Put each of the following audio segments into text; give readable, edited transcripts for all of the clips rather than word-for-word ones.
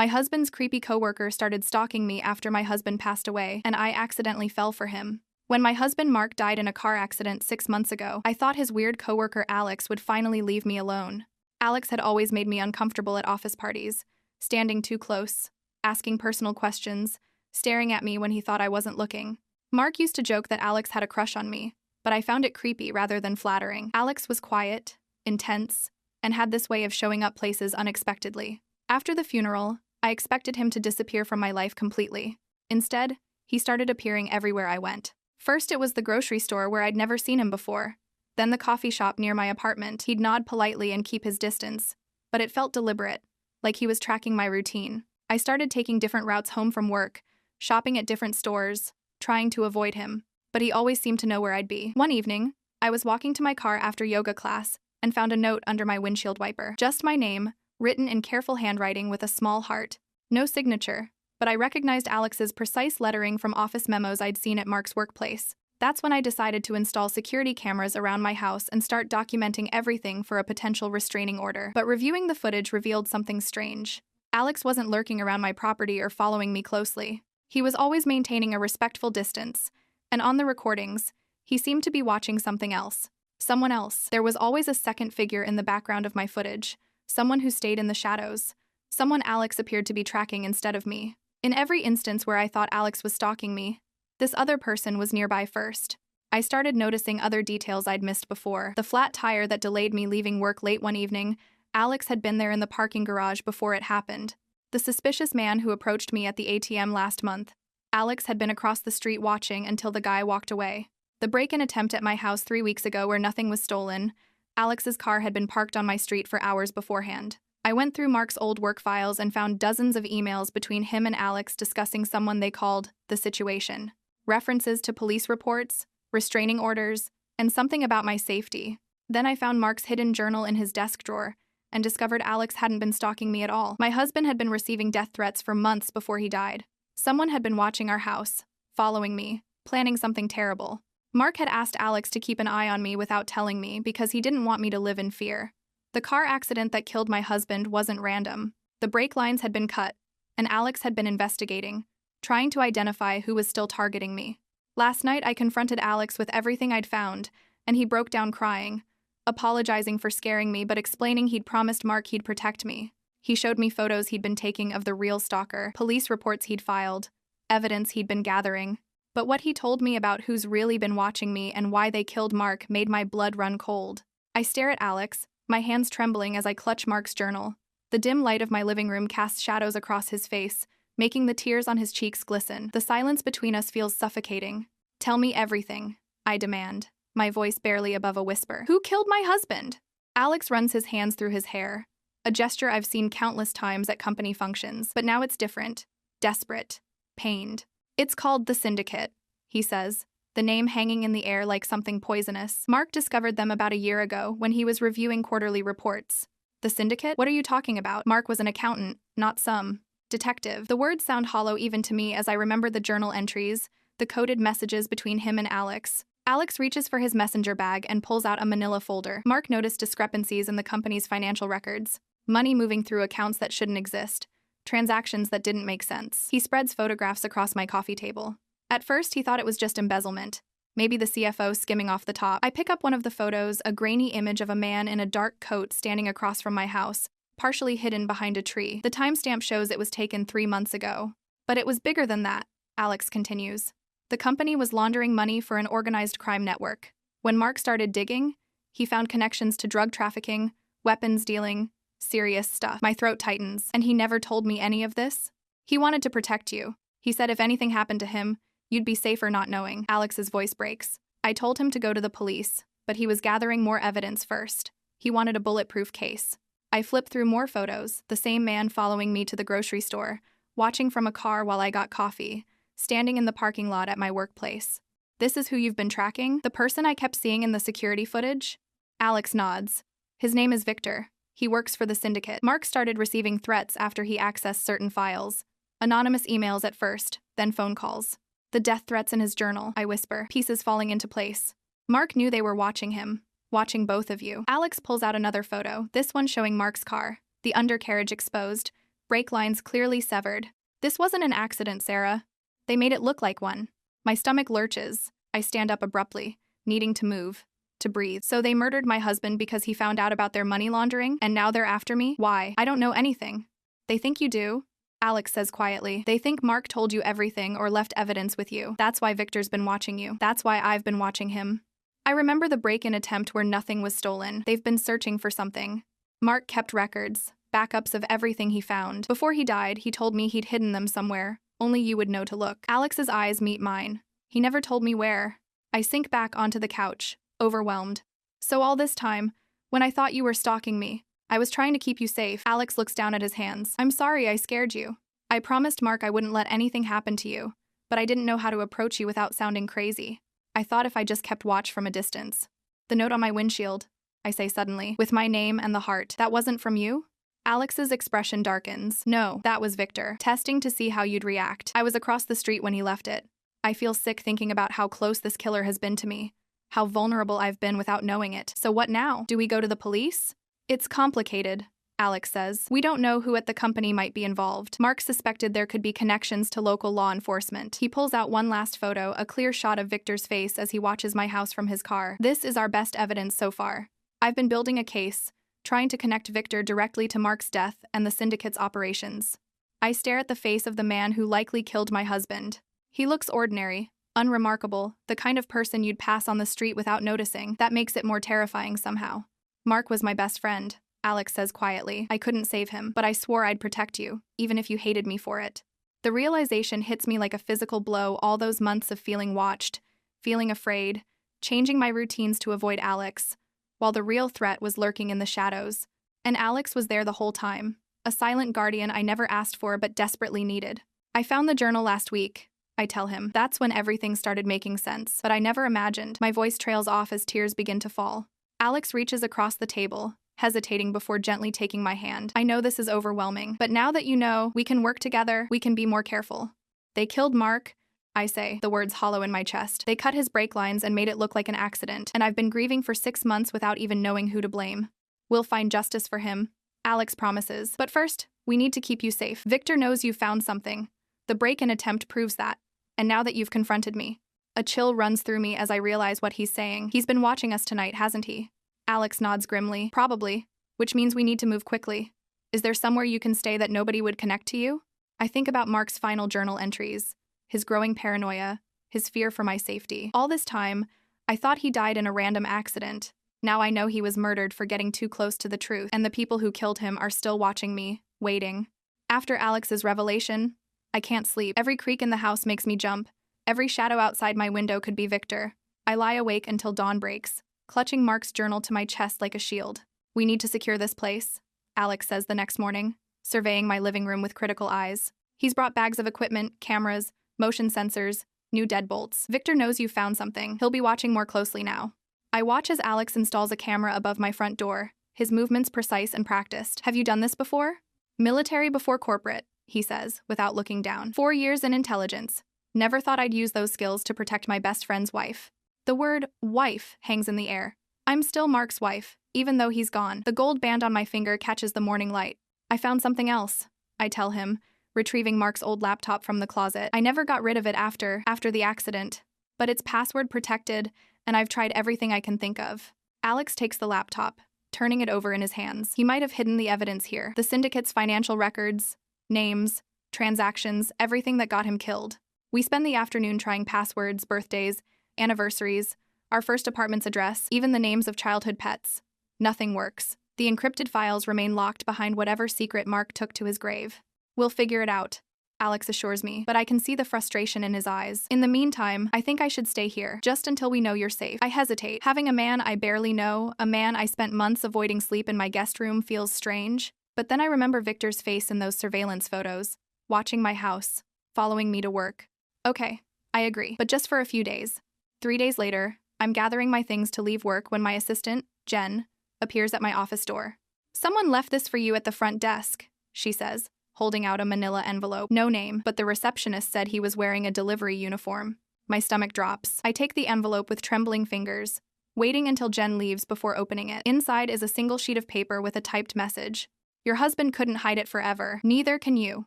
My husband's creepy coworker started stalking me after my husband passed away, and I accidentally fell for him. When my husband Mark died in a car accident 6 months ago, I thought his weird coworker Alex would finally leave me alone. Alex had always made me uncomfortable at office parties, standing too close, asking personal questions, staring at me when he thought I wasn't looking. Mark used to joke that Alex had a crush on me, but I found it creepy rather than flattering. Alex was quiet, intense, and had this way of showing up places unexpectedly. After the funeral, I expected him to disappear from my life completely. Instead, he started appearing everywhere I went. First, it was the grocery store where I'd never seen him before. Then the coffee shop near my apartment. He'd nod politely and keep his distance, but it felt deliberate, like he was tracking my routine. I started taking different routes home from work, shopping at different stores, trying to avoid him, but he always seemed to know where I'd be. One evening, I was walking to my car after yoga class and found a note under my windshield wiper. Just my name, written in careful handwriting with a small heart. No signature, but I recognized Alex's precise lettering from office memos I'd seen at Mark's workplace. That's when I decided to install security cameras around my house and start documenting everything for a potential restraining order. But reviewing the footage revealed something strange. Alex wasn't lurking around my property or following me closely. He was always maintaining a respectful distance, and on the recordings, he seemed to be watching something else. Someone else. There was always a second figure in the background of my footage, someone who stayed in the shadows, someone Alex appeared to be tracking instead of me. In every instance where I thought Alex was stalking me, this other person was nearby first. I started noticing other details I'd missed before. The flat tire that delayed me leaving work late one evening, Alex had been there in the parking garage before it happened. The suspicious man who approached me at the ATM last month, Alex had been across the street watching until the guy walked away. The break-in attempt at my house 3 weeks ago where nothing was stolen, Alex's car had been parked on my street for hours beforehand. I went through Mark's old work files and found dozens of emails between him and Alex discussing someone they called the situation. References to police reports, restraining orders, and something about my safety. Then I found Mark's hidden journal in his desk drawer and discovered Alex hadn't been stalking me at all. My husband had been receiving death threats for months before he died. Someone had been watching our house, following me, planning something terrible. Mark had asked Alex to keep an eye on me without telling me because he didn't want me to live in fear. The car accident that killed my husband wasn't random. The brake lines had been cut, and Alex had been investigating, trying to identify who was still targeting me. Last night, I confronted Alex with everything I'd found, and he broke down crying, apologizing for scaring me but explaining he'd promised Mark he'd protect me. He showed me photos he'd been taking of the real stalker, police reports he'd filed, evidence he'd been gathering. But what he told me about who's really been watching me and why they killed Mark made my blood run cold. I stare at Alex, my hands trembling as I clutch Mark's journal. The dim light of my living room casts shadows across his face, making the tears on his cheeks glisten. The silence between us feels suffocating. Tell me everything, I demand, my voice barely above a whisper. Who killed my husband? Alex runs his hands through his hair, a gesture I've seen countless times at company functions, but now it's different, desperate, pained. It's called the Syndicate, he says, the name hanging in the air like something poisonous. Mark discovered them about a year ago when he was reviewing quarterly reports. The Syndicate? What are you talking about? Mark was an accountant, not some detective. The words sound hollow even to me as I remember the journal entries, the coded messages between him and Alex. Alex reaches for his messenger bag and pulls out a manila folder. Mark noticed discrepancies in the company's financial records, money moving through accounts that shouldn't exist, transactions that didn't make sense. He spreads photographs across my coffee table. At first, he thought it was just embezzlement, maybe the CFO skimming off the top. I pick up one of the photos, a grainy image of a man in a dark coat standing across from my house, partially hidden behind a tree. The timestamp shows it was taken 3 months ago. But it was bigger than that, Alex continues. The company was laundering money for an organized crime network. When Mark started digging, he found connections to drug trafficking, weapons dealing, serious stuff. My throat tightens. And he never told me any of this? He wanted to protect you. He said if anything happened to him, you'd be safer not knowing. Alex's voice breaks. I told him to go to the police, but he was gathering more evidence first. He wanted a bulletproof case. I flipped through more photos, the same man following me to the grocery store, watching from a car while I got coffee, standing in the parking lot at my workplace. This is who you've been tracking? The person I kept seeing in the security footage? Alex nods. His name is Victor. He works for the Syndicate. Mark started receiving threats after he accessed certain files. Anonymous emails at first, then phone calls. The death threats in his journal, I whisper, pieces falling into place. Mark knew they were watching him, watching both of you. Alex pulls out another photo, this one showing Mark's car, the undercarriage exposed, brake lines clearly severed. This wasn't an accident, Sarah. They made it look like one. My stomach lurches. I stand up abruptly, needing to move, to breathe. So they murdered my husband because he found out about their money laundering, and now they're after me? Why? I don't know anything. They think you do, Alex says quietly. They think Mark told you everything or left evidence with you. That's why Victor's been watching you. That's why I've been watching him. I remember the break-in attempt where nothing was stolen. They've been searching for something. Mark kept records, backups of everything he found. Before he died, he told me he'd hidden them somewhere. Only you would know to look. Alex's eyes meet mine. He never told me where. I sink back onto the couch, overwhelmed. So all this time, when I thought you were stalking me, I was trying to keep you safe. Alex looks down at his hands. I'm sorry I scared you. I promised Mark I wouldn't let anything happen to you, but I didn't know how to approach you without sounding crazy. I thought if I just kept watch from a distance. The note on my windshield, I say suddenly, with my name and the heart. That wasn't from you? Alex's expression darkens. No, that was Victor, testing to see how you'd react. I was across the street when he left it. I feel sick thinking about how close this killer has been to me, how vulnerable I've been without knowing it. So what now? Do we go to the police? It's complicated, Alex says. We don't know who at the company might be involved. Mark suspected there could be connections to local law enforcement. He pulls out one last photo, a clear shot of Victor's face as he watches my house from his car. This is our best evidence so far. I've been building a case, trying to connect Victor directly to Mark's death and the syndicate's operations. I stare at the face of the man who likely killed my husband. He looks ordinary, unremarkable, the kind of person you'd pass on the street without noticing. That makes it more terrifying somehow. Mark was my best friend, Alex says quietly. I couldn't save him, but I swore I'd protect you, even if you hated me for it. The realization hits me like a physical blow. All those months of feeling watched, feeling afraid, changing my routines to avoid Alex, while the real threat was lurking in the shadows. And Alex was there the whole time, a silent guardian I never asked for but desperately needed. I found the journal last week, I tell him. That's when everything started making sense, but I never imagined. My voice trails off as tears begin to fall. Alex reaches across the table, hesitating before gently taking my hand. I know this is overwhelming, but now that you know, we can work together, we can be more careful. They killed Mark, I say, the words hollow in my chest. They cut his brake lines and made it look like an accident, and I've been grieving for 6 months without even knowing who to blame. We'll find justice for him, Alex promises. But first, we need to keep you safe. Victor knows you've found something. The break-in attempt proves that. And now that you've confronted me, a chill runs through me as I realize what he's saying. He's been watching us tonight, hasn't he? Alex nods grimly. Probably, which means we need to move quickly. Is there somewhere you can stay that nobody would connect to you? I think about Mark's final journal entries, his growing paranoia, his fear for my safety. All this time, I thought he died in a random accident. Now I know he was murdered for getting too close to the truth, and the people who killed him are still watching me, waiting. After Alex's revelation, I can't sleep. Every creak in the house makes me jump. Every shadow outside my window could be Victor. I lie awake until dawn breaks, clutching Mark's journal to my chest like a shield. We need to secure this place, Alex says the next morning, surveying my living room with critical eyes. He's brought bags of equipment, cameras, motion sensors, new deadbolts. Victor knows you found something. He'll be watching more closely now. I watch as Alex installs a camera above my front door, his movements precise and practiced. Have you done this before? Military before corporate, he says, without looking down. 4 years in intelligence. Never thought I'd use those skills to protect my best friend's wife. The word wife hangs in the air. I'm still Mark's wife, even though he's gone. The gold band on my finger catches the morning light. I found something else, I tell him, retrieving Mark's old laptop from the closet. I never got rid of it after the accident, but it's password protected, and I've tried everything I can think of. Alex takes the laptop, turning it over in his hands. He might have hidden the evidence here. The syndicate's financial records, names, transactions, everything that got him killed. We spend the afternoon trying passwords, birthdays, anniversaries, our first apartment's address, even the names of childhood pets. Nothing works. The encrypted files remain locked behind whatever secret Mark took to his grave. We'll figure it out, Alex assures me, but I can see the frustration in his eyes. In the meantime, I think I should stay here, just until we know you're safe. I hesitate. Having a man I barely know, a man I spent months avoiding sleep in my guest room, feels strange. But then I remember Victor's face in those surveillance photos, watching my house, following me to work. Okay, I agree, but just for a few days. 3 days later, I'm gathering my things to leave work when my assistant, Jen, appears at my office door. Someone left this for you at the front desk, she says, holding out a manila envelope. No name, but the receptionist said he was wearing a delivery uniform. My stomach drops. I take the envelope with trembling fingers, waiting until Jen leaves before opening it. Inside is a single sheet of paper with a typed message. Your husband couldn't hide it forever. Neither can you.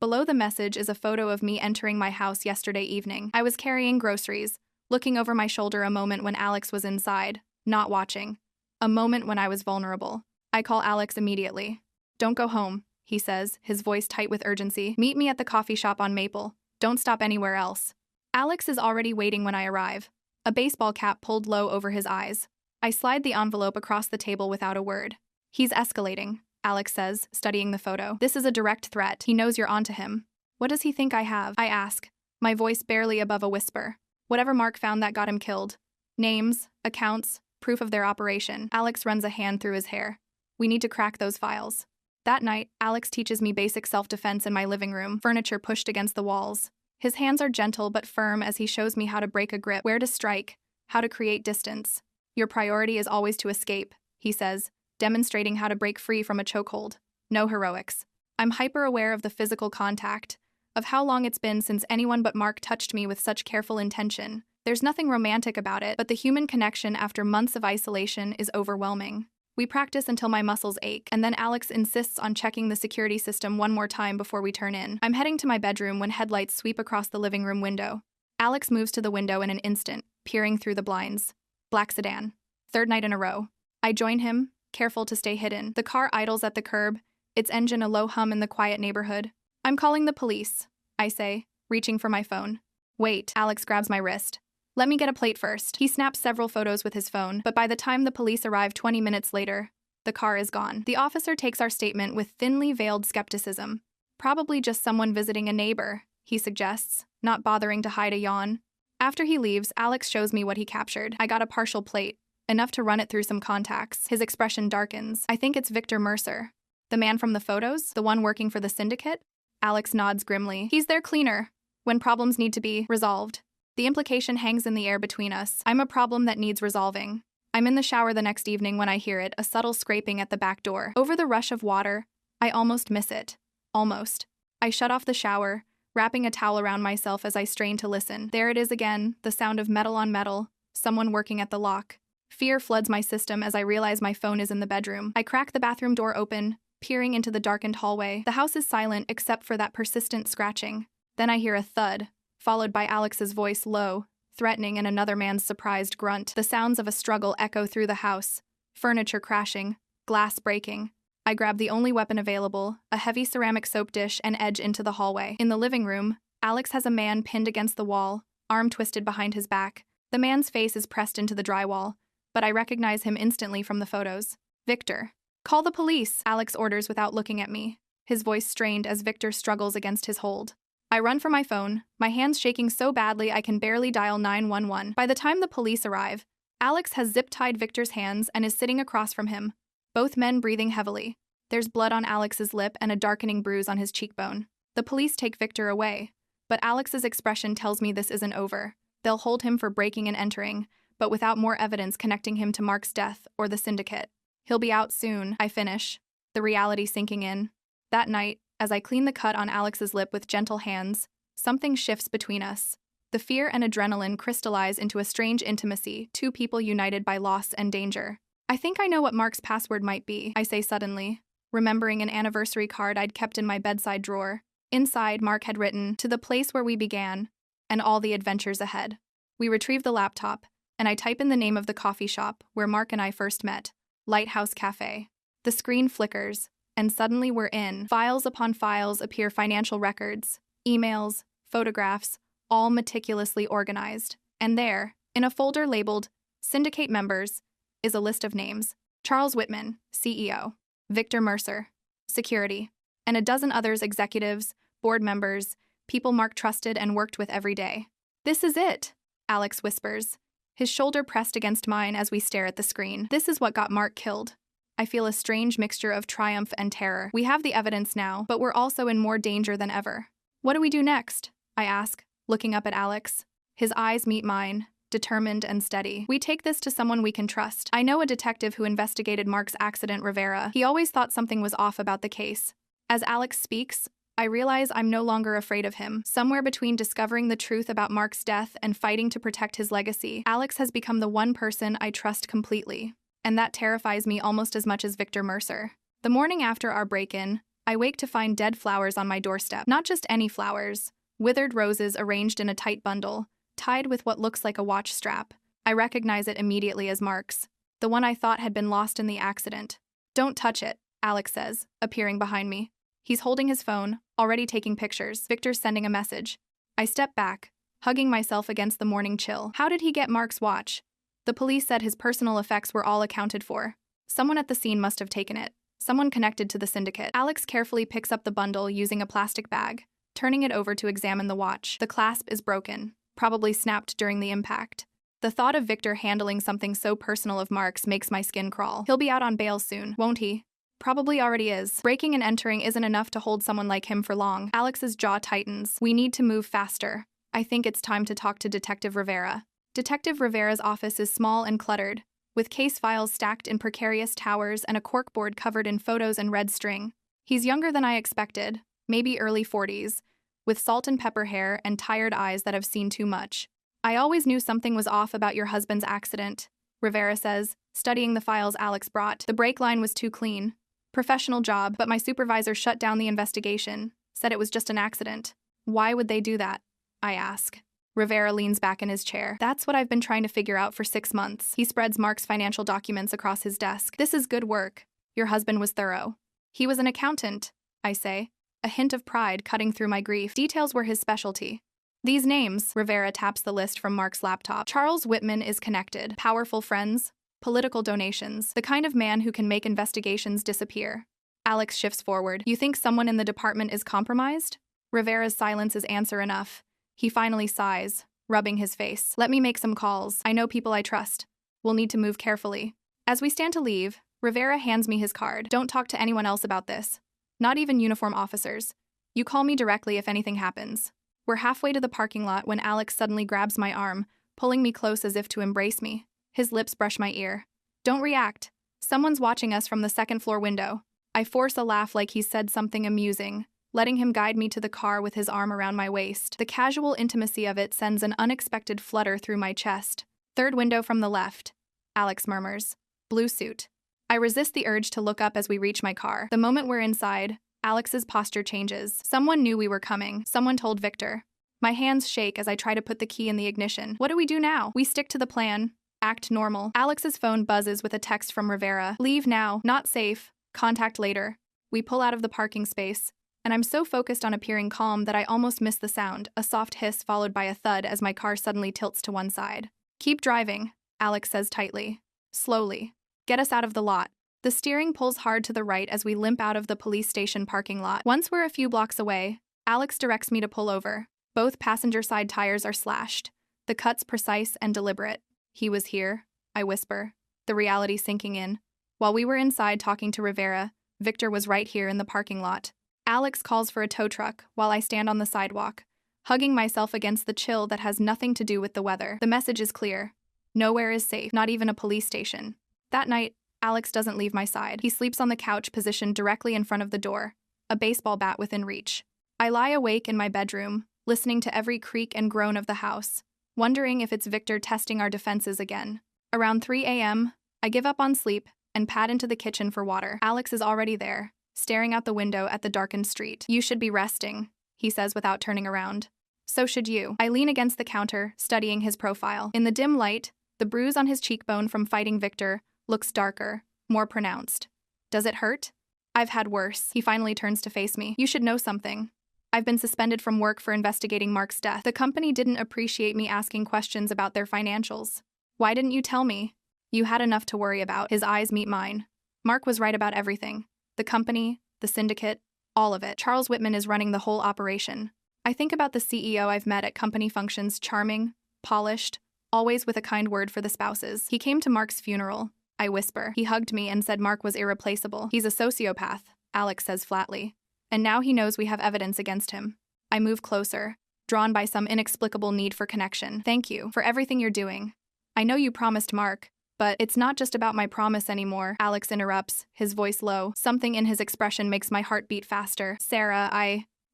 Below the message is a photo of me entering my house yesterday evening. I was carrying groceries, looking over my shoulder a moment when Alex was inside, not watching. A moment when I was vulnerable. I call Alex immediately. Don't go home, he says, his voice tight with urgency. Meet me at the coffee shop on Maple. Don't stop anywhere else. Alex is already waiting when I arrive. A baseball cap pulled low over his eyes. I slide the envelope across the table without a word. He's escalating, Alex says, studying the photo. This is a direct threat. He knows you're onto him. What does he think I have? I ask, my voice barely above a whisper. Whatever Mark found that got him killed. Names, accounts, proof of their operation. Alex runs a hand through his hair. We need to crack those files. That night, Alex teaches me basic self-defense in my living room, furniture pushed against the walls. His hands are gentle but firm as he shows me how to break a grip, where to strike, how to create distance. Your priority is always to escape, he says, demonstrating how to break free from a chokehold. No heroics. I'm hyper-aware of the physical contact, of how long it's been since anyone but Mark touched me with such careful intention. There's nothing romantic about it, but the human connection after months of isolation is overwhelming. We practice until my muscles ache, and then Alex insists on checking the security system one more time before we turn in. I'm heading to my bedroom when headlights sweep across the living room window. Alex moves to the window in an instant, peering through the blinds. Black sedan. Third night in a row. I join him, careful to stay hidden. The car idles at the curb, its engine a low hum in the quiet neighborhood. I'm calling the police, I say, reaching for my phone. Wait, Alex grabs my wrist. Let me get a plate first. He snaps several photos with his phone, but by the time the police arrive 20 minutes later, the car is gone. The officer takes our statement with thinly veiled skepticism. Probably just someone visiting a neighbor, he suggests, not bothering to hide a yawn. After he leaves, Alex shows me what he captured. I got a partial plate, enough to run it through some contacts. His expression darkens. I think it's Victor Mercer. The man from the photos? The one working for the syndicate? Alex nods grimly. He's their cleaner, when problems need to be resolved. The implication hangs in the air between us. I'm a problem that needs resolving. I'm in the shower the next evening when I hear it, a subtle scraping at the back door. Over the rush of water, I almost miss it. Almost. I shut off the shower, wrapping a towel around myself as I strain to listen. There it is again, the sound of metal on metal, someone working at the lock. Fear floods my system as I realize my phone is in the bedroom. I crack the bathroom door open, peering into the darkened hallway. The house is silent except for that persistent scratching. Then I hear a thud, followed by Alex's voice low, threatening, and another man's surprised grunt. The sounds of a struggle echo through the house, furniture crashing, glass breaking. I grab the only weapon available, a heavy ceramic soap dish, and edge into the hallway. In the living room, Alex has a man pinned against the wall, arm twisted behind his back. The man's face is pressed into the drywall, but I recognize him instantly from the photos. Victor. Call the police, Alex orders without looking at me, his voice strained as Victor struggles against his hold. I run for my phone, my hands shaking so badly I can barely dial 911. By the time the police arrive, Alex has zip-tied Victor's hands and is sitting across from him, both men breathing heavily. There's blood on Alex's lip and a darkening bruise on his cheekbone. The police take Victor away, but Alex's expression tells me this isn't over. They'll hold him for breaking and entering, but without more evidence connecting him to Mark's death or the syndicate. He'll be out soon, I finish, the reality sinking in. That night, as I clean the cut on Alex's lip with gentle hands, something shifts between us. The fear and adrenaline crystallize into a strange intimacy, two people united by loss and danger. I think I know what Mark's password might be, I say suddenly, remembering an anniversary card I'd kept in my bedside drawer. Inside, Mark had written, "To the place where we began, and all the adventures ahead." We retrieve the laptop, and I type in the name of the coffee shop where Mark and I first met, Lighthouse Cafe. The screen flickers, and suddenly we're in. Files upon files appear, financial records, emails, photographs, all meticulously organized. And there, in a folder labeled Syndicate Members, is a list of names. Charles Whitman, CEO. Victor Mercer, Security. And a dozen others, executives, board members, people Mark trusted and worked with every day. This is it, Alex whispers, his shoulder pressed against mine as we stare at the screen. This is what got Mark killed. I feel a strange mixture of triumph and terror. We have the evidence now, but we're also in more danger than ever. What do we do next? I ask, looking up at Alex. His eyes meet mine, determined and steady. We take this to someone we can trust. I know a detective who investigated Mark's accident, Rivera. He always thought something was off about the case. As Alex speaks, I realize I'm no longer afraid of him. Somewhere between discovering the truth about Mark's death and fighting to protect his legacy, Alex has become the one person I trust completely. And that terrifies me almost as much as Victor Mercer. The morning after our break-in, I wake to find dead flowers on my doorstep. Not just any flowers, withered roses arranged in a tight bundle, tied with what looks like a watch strap. I recognize it immediately as Mark's, the one I thought had been lost in the accident. "Don't touch it," Alex says, appearing behind me. He's holding his phone, already taking pictures. Victor's sending a message. I step back, hugging myself against the morning chill. How did he get Mark's watch? The police said his personal effects were all accounted for. Someone at the scene must have taken it. Someone connected to the syndicate. Alex carefully picks up the bundle using a plastic bag, turning it over to examine the watch. The clasp is broken, probably snapped during the impact. The thought of Victor handling something so personal of Mark's makes my skin crawl. He'll be out on bail soon, won't he? Probably already is. Breaking and entering isn't enough to hold someone like him for long. Alex's jaw tightens. We need to move faster. I think it's time to talk to Detective Rivera. Detective Rivera's office is small and cluttered, with case files stacked in precarious towers and a corkboard covered in photos and red string. He's younger than I expected, maybe early 40s, with salt and pepper hair and tired eyes that have seen too much. I always knew something was off about your husband's accident, Rivera says, studying the files Alex brought. The brake line was too clean. Professional job, but my supervisor shut down the investigation, said it was just an accident. Why would they do that? I ask. Rivera leans back in his chair. That's what I've been trying to figure out for 6 months. He spreads Mark's financial documents across his desk. This is good work. Your husband was thorough. He was an accountant, I say, a hint of pride cutting through my grief. Details were his specialty. These names, Rivera taps the list from Mark's laptop. Charles Whitman is connected. Powerful friends, political donations, the kind of man who can make investigations disappear. Alex shifts forward. You think someone in the department is compromised? Rivera's silence is answer enough. He finally sighs, rubbing his face. Let me make some calls. I know people I trust. We'll need to move carefully. As we stand to leave, Rivera hands me his card. Don't talk to anyone else about this. Not even uniform officers. You call me directly if anything happens. We're halfway to the parking lot when Alex suddenly grabs my arm, pulling me close as if to embrace me. His lips brush my ear. Don't react. Someone's watching us from the second-floor window. I force a laugh like he said something amusing, letting him guide me to the car with his arm around my waist. The casual intimacy of it sends an unexpected flutter through my chest. Third window from the left, Alex murmurs. Blue suit. I resist the urge to look up as we reach my car. The moment we're inside, Alex's posture changes. Someone knew we were coming. Someone told Victor. My hands shake as I try to put the key in the ignition. What do we do now? We stick to the plan. Act normal. Alex's phone buzzes with a text from Rivera. Leave now. Not safe. Contact later. We pull out of the parking space, and I'm so focused on appearing calm that I almost miss the sound, a soft hiss followed by a thud as my car suddenly tilts to one side. Keep driving, Alex says tightly. Slowly. Get us out of the lot. The steering pulls hard to the right as we limp out of the police station parking lot. Once we're a few blocks away, Alex directs me to pull over. Both passenger side tires are slashed, the cuts precise and deliberate. He was here, I whisper, the reality sinking in. While we were inside talking to Rivera, Victor was right here in the parking lot. Alex calls for a tow truck while I stand on the sidewalk, hugging myself against the chill that has nothing to do with the weather. The message is clear. Nowhere is safe, not even a police station. That night, Alex doesn't leave my side. He sleeps on the couch positioned directly in front of the door, a baseball bat within reach. I lie awake in my bedroom, listening to every creak and groan of the house, wondering if it's Victor testing our defenses again. Around 3 a.m., I give up on sleep and pad into the kitchen for water. Alex is already there, staring out the window at the darkened street. You should be resting, he says without turning around. So should you. I lean against the counter, studying his profile. In the dim light, the bruise on his cheekbone from fighting Victor looks darker, more pronounced. Does it hurt? I've had worse. He finally turns to face me. You should know something. I've been suspended from work for investigating Mark's death. The company didn't appreciate me asking questions about their financials. Why didn't you tell me? You had enough to worry about. His eyes meet mine. Mark was right about everything. The company, the syndicate, all of it. Charles Whitman is running the whole operation. I think about the CEO I've met at company functions, charming, polished, always with a kind word for the spouses. He came to Mark's funeral, I whisper. He hugged me and said Mark was irreplaceable. He's a sociopath, Alex says flatly. And now he knows we have evidence against him. I move closer, drawn by some inexplicable need for connection. Thank you for everything you're doing. I know you promised Mark, but it's not just about my promise anymore, Alex interrupts, his voice low. Something in his expression makes my heart beat faster. Sarah,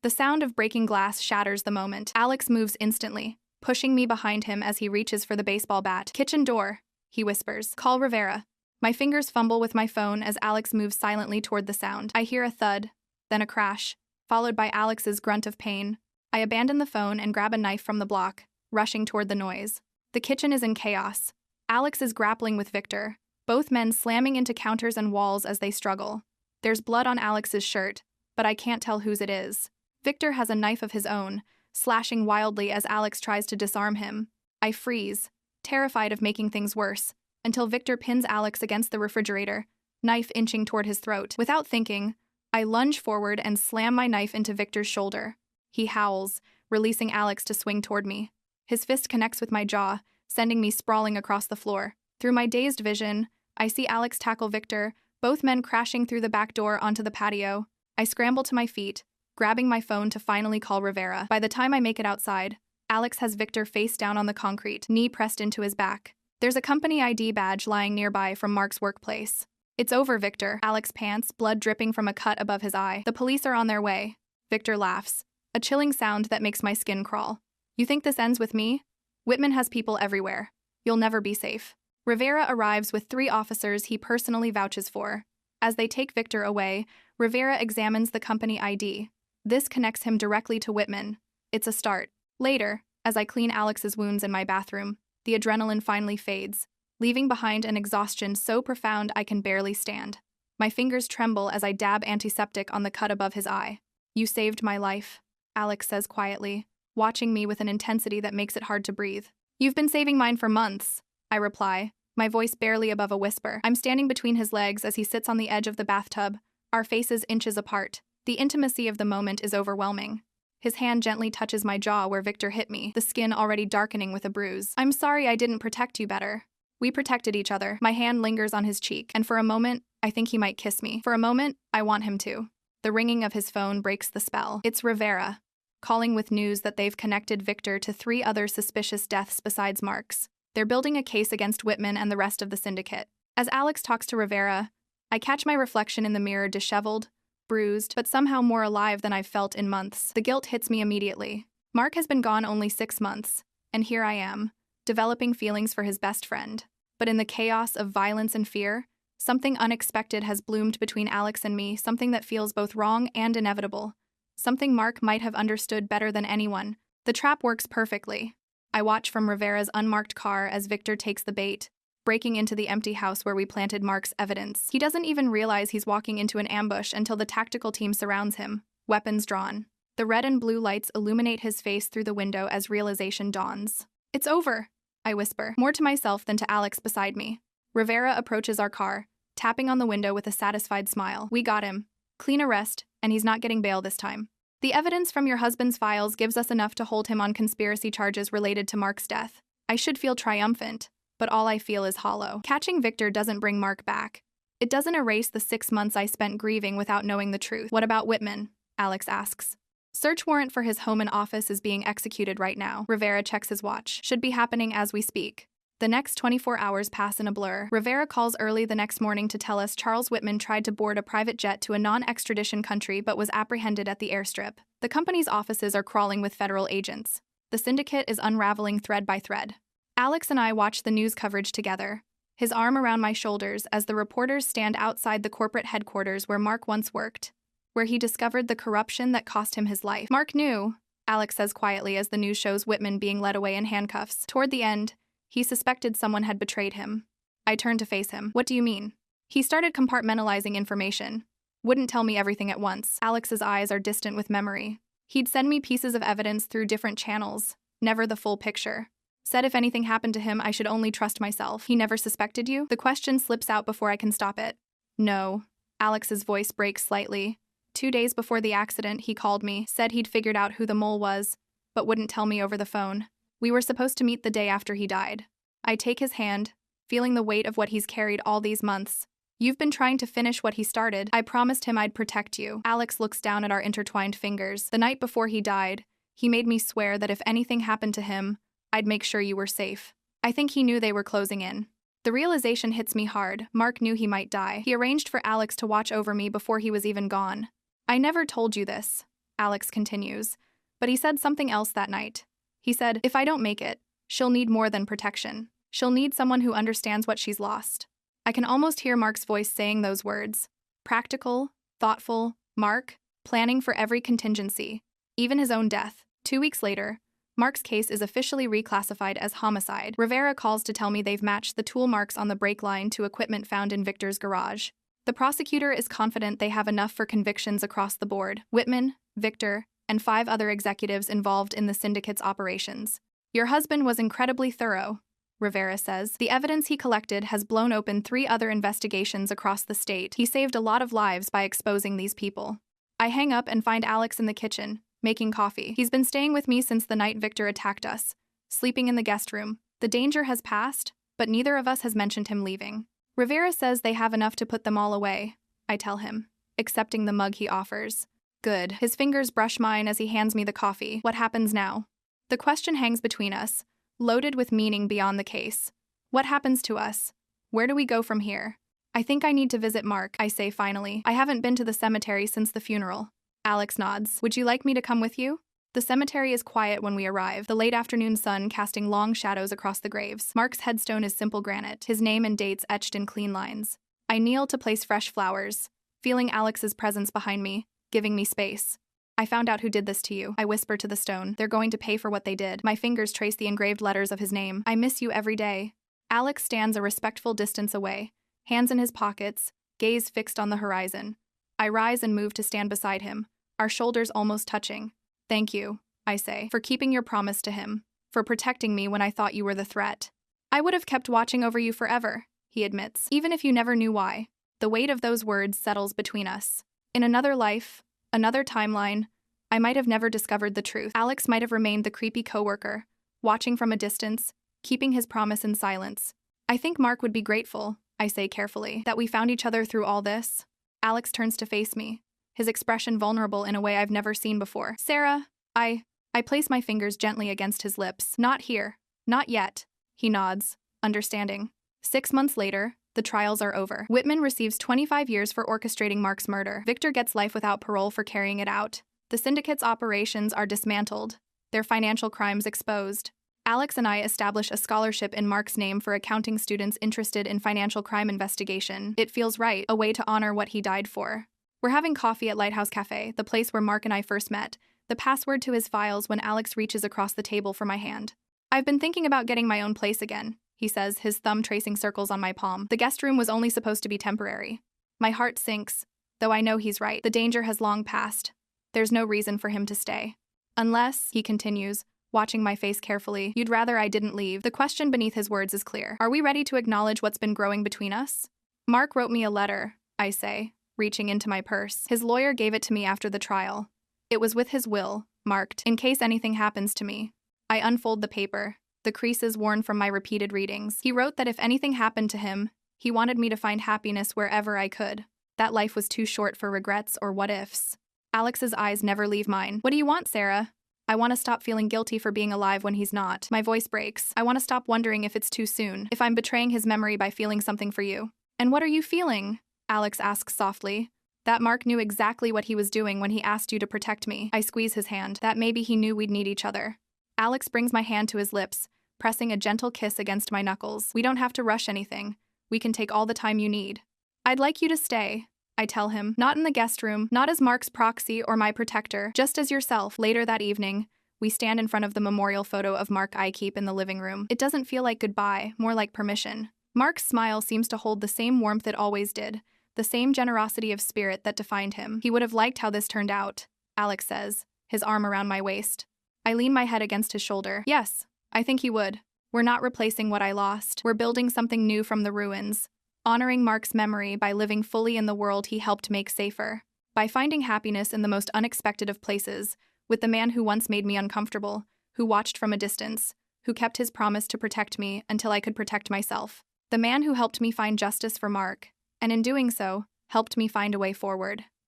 The sound of breaking glass shatters the moment. Alex moves instantly, pushing me behind him as he reaches for the baseball bat. Kitchen door, he whispers. Call Rivera. My fingers fumble with my phone as Alex moves silently toward the sound. I hear a thud, then a crash, followed by Alex's grunt of pain. I abandon the phone and grab a knife from the block, rushing toward the noise. The kitchen is in chaos. Alex is grappling with Victor, both men slamming into counters and walls as they struggle. There's blood on Alex's shirt, but I can't tell whose it is. Victor has a knife of his own, slashing wildly as Alex tries to disarm him. I freeze, terrified of making things worse, until Victor pins Alex against the refrigerator, knife inching toward his throat. Without thinking, I lunge forward and slam my knife into Victor's shoulder. He howls, releasing Alex to swing toward me. His fist connects with my jaw, sending me sprawling across the floor. Through my dazed vision, I see Alex tackle Victor, both men crashing through the back door onto the patio. I scramble to my feet, grabbing my phone to finally call Rivera. By the time I make it outside, Alex has Victor face down on the concrete, knee pressed into his back. There's a company ID badge lying nearby from Mark's workplace. It's over, Victor. Alex pants, blood dripping from a cut above his eye. The police are on their way. Victor laughs, a chilling sound that makes my skin crawl. You think this ends with me? Whitman has people everywhere. You'll never be safe. Rivera arrives with 3 officers he personally vouches for. As they take Victor away, Rivera examines the company ID. This connects him directly to Whitman. It's a start. Later, as I clean Alex's wounds in my bathroom, the adrenaline finally fades, leaving behind an exhaustion so profound I can barely stand. My fingers tremble as I dab antiseptic on the cut above his eye. You saved my life, Alex says quietly, watching me with an intensity that makes it hard to breathe. You've been saving mine for months, I reply, my voice barely above a whisper. I'm standing between his legs as he sits on the edge of the bathtub, our faces inches apart. The intimacy of the moment is overwhelming. His hand gently touches my jaw where Victor hit me, the skin already darkening with a bruise. I'm sorry I didn't protect you better. We protected each other. My hand lingers on his cheek, and for a moment, I think he might kiss me. For a moment, I want him to. The ringing of his phone breaks the spell. It's Rivera, calling with news that they've connected Victor to 3 other suspicious deaths besides Mark's. They're building a case against Whitman and the rest of the syndicate. As Alex talks to Rivera, I catch my reflection in the mirror, disheveled, bruised, but somehow more alive than I've felt in months. The guilt hits me immediately. Mark has been gone only 6 months, and here I am, developing feelings for his best friend. But in the chaos of violence and fear, something unexpected has bloomed between Alex and me, something that feels both wrong and inevitable. Something Mark might have understood better than anyone. The trap works perfectly. I watch from Rivera's unmarked car as Victor takes the bait, breaking into the empty house where we planted Mark's evidence. He doesn't even realize he's walking into an ambush until the tactical team surrounds him, weapons drawn. The red and blue lights illuminate his face through the window as realization dawns. It's over, I whisper, more to myself than to Alex beside me. Rivera approaches our car, tapping on the window with a satisfied smile. We got him. Clean arrest, and he's not getting bail this time. The evidence from your husband's files gives us enough to hold him on conspiracy charges related to Mark's death. I should feel triumphant, but all I feel is hollow. Catching Victor doesn't bring Mark back. It doesn't erase the 6 months I spent grieving without knowing the truth. What about Whitman? Alex asks. Search warrant for his home and office is being executed right now. Rivera checks his watch. Should be happening as we speak. The next 24 hours pass in a blur. Rivera calls early the next morning to tell us Charles Whitman tried to board a private jet to a non-extradition country but was apprehended at the airstrip. The company's offices are crawling with federal agents. The syndicate is unraveling thread by thread. Alex and I watch the news coverage together, his arm around my shoulders as the reporters stand outside the corporate headquarters where Mark once worked, where he discovered the corruption that cost him his life. Mark knew, Alex says quietly as the news shows Whitman being led away in handcuffs. Toward the end, he suspected someone had betrayed him. I turned to face him. What do you mean? He started compartmentalizing information. Wouldn't tell me everything at once. Alex's eyes are distant with memory. He'd send me pieces of evidence through different channels, never the full picture. Said if anything happened to him, I should only trust myself. He never suspected you? The question slips out before I can stop it. No. Alex's voice breaks slightly. 2 days before the accident, he called me, said he'd figured out who the mole was, but wouldn't tell me over the phone. We were supposed to meet the day after he died. I take his hand, feeling the weight of what he's carried all these months. You've been trying to finish what he started. I promised him I'd protect you. Alex looks down at our intertwined fingers. The night before he died, he made me swear that if anything happened to him, I'd make sure you were safe. I think he knew they were closing in. The realization hits me hard. Mark knew he might die. He arranged for Alex to watch over me before he was even gone. I never told you this, Alex continues, but he said something else that night. He said, if I don't make it, she'll need more than protection. She'll need someone who understands what she's lost. I can almost hear Mark's voice saying those words. Practical, thoughtful, Mark, planning for every contingency, even his own death. 2 weeks later, Mark's case is officially reclassified as homicide. Rivera calls to tell me they've matched the tool marks on the brake line to equipment found in Victor's garage. The prosecutor is confident they have enough for convictions across the board. Whitman, Victor, and 5 other executives involved in the syndicate's operations. Your husband was incredibly thorough, Rivera says. The evidence he collected has blown open 3 other investigations across the state. He saved a lot of lives by exposing these people. I hang up and find Alex in the kitchen, making coffee. He's been staying with me since the night Victor attacked us, sleeping in the guest room. The danger has passed, but neither of us has mentioned him leaving. Rivera says they have enough to put them all away, I tell him, accepting the mug he offers. Good. His fingers brush mine as he hands me the coffee. What happens now? The question hangs between us, loaded with meaning beyond the case. What happens to us? Where do we go from here? I think I need to visit Mark, I say finally. I haven't been to the cemetery since the funeral. Alex nods. Would you like me to come with you? The cemetery is quiet when we arrive, the late afternoon sun casting long shadows across the graves. Mark's headstone is simple granite, his name and dates etched in clean lines. I kneel to place fresh flowers, feeling Alex's presence behind me, giving me space. I found out who did this to you, I whisper to the stone. They're going to pay for what they did. My fingers trace the engraved letters of his name. I miss you every day. Alex stands a respectful distance away, hands in his pockets, gaze fixed on the horizon. I rise and move to stand beside him, our shoulders almost touching. Thank you, I say, for keeping your promise to him, for protecting me when I thought you were the threat. I would have kept watching over you forever, he admits, even if you never knew why. The weight of those words settles between us. In another life, another timeline, I might have never discovered the truth. Alex might have remained the creepy coworker, watching from a distance, keeping his promise in silence. I think Mark would be grateful, I say carefully, that we found each other through all this. Alex turns to face me, his expression vulnerable in a way I've never seen before. Sarah, I place my fingers gently against his lips. Not here. Not yet. He nods, understanding. 6 months later, the trials are over. Whitman receives 25 years for orchestrating Mark's murder. Victor gets life without parole for carrying it out. The syndicate's operations are dismantled, their financial crimes exposed. Alex and I establish a scholarship in Mark's name for accounting students interested in financial crime investigation. It feels right, a way to honor what he died for. We're having coffee at Lighthouse Cafe, the place where Mark and I first met, the password to his files when Alex reaches across the table for my hand. I've been thinking about getting my own place again, he says, his thumb tracing circles on my palm. The guest room was only supposed to be temporary. My heart sinks, though I know he's right. The danger has long passed. There's no reason for him to stay. Unless, he continues, watching my face carefully, you'd rather I didn't leave. The question beneath his words is clear. Are we ready to acknowledge what's been growing between us? Mark wrote me a letter, I say, reaching into my purse. His lawyer gave it to me after the trial. It was with his will, marked, in case anything happens to me. I unfold the paper, the creases worn from my repeated readings. He wrote that if anything happened to him, he wanted me to find happiness wherever I could. That life was too short for regrets or what-ifs. Alex's eyes never leave mine. What do you want, Sarah? I want to stop feeling guilty for being alive when he's not. My voice breaks. I want to stop wondering if it's too soon, if I'm betraying his memory by feeling something for you. And what are you feeling? Alex asks softly. That Mark knew exactly what he was doing when he asked you to protect me. I squeeze his hand. That maybe he knew we'd need each other. Alex brings my hand to his lips, pressing a gentle kiss against my knuckles. We don't have to rush anything. We can take all the time you need. I'd like you to stay, I tell him, not in the guest room, not as Mark's proxy or my protector, just as yourself. Later that evening, we stand in front of the memorial photo of Mark I keep in the living room. It doesn't feel like goodbye, more like permission. Mark's smile seems to hold the same warmth it always did, the same generosity of spirit that defined him. He would have liked how this turned out, Alex says, his arm around my waist. I lean my head against his shoulder. Yes, I think he would. We're not replacing what I lost. We're building something new from the ruins, honoring Mark's memory by living fully in the world he helped make safer, by finding happiness in the most unexpected of places, with the man who once made me uncomfortable, who watched from a distance, who kept his promise to protect me until I could protect myself. The man who helped me find justice for Mark, and in doing so, helped me find a way forward.